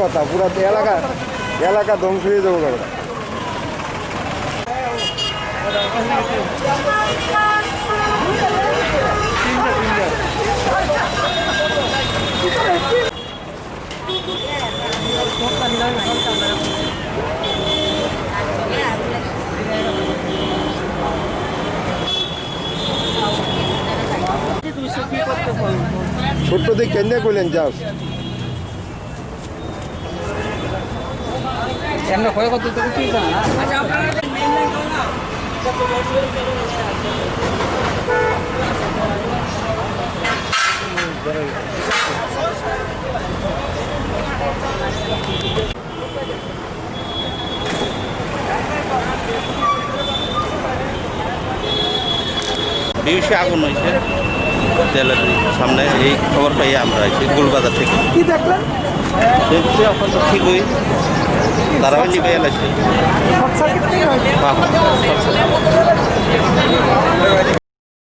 কথা, পুরো এলাকা এলাকা ধ্বংস হয়ে যাবো ওটা। ছোট্ট দিক কেন্দ্রে করলেন যাও আমরা ক্ষয় করতে তো কিছুই জানা না। বিউসে আগুন হয়েছে তেলের সামনে, এই খবর পাই আমরা আছি গোলবাজার থেকে। কি দেখলেন? ঠিক হই তারা নিবে এলাইছে।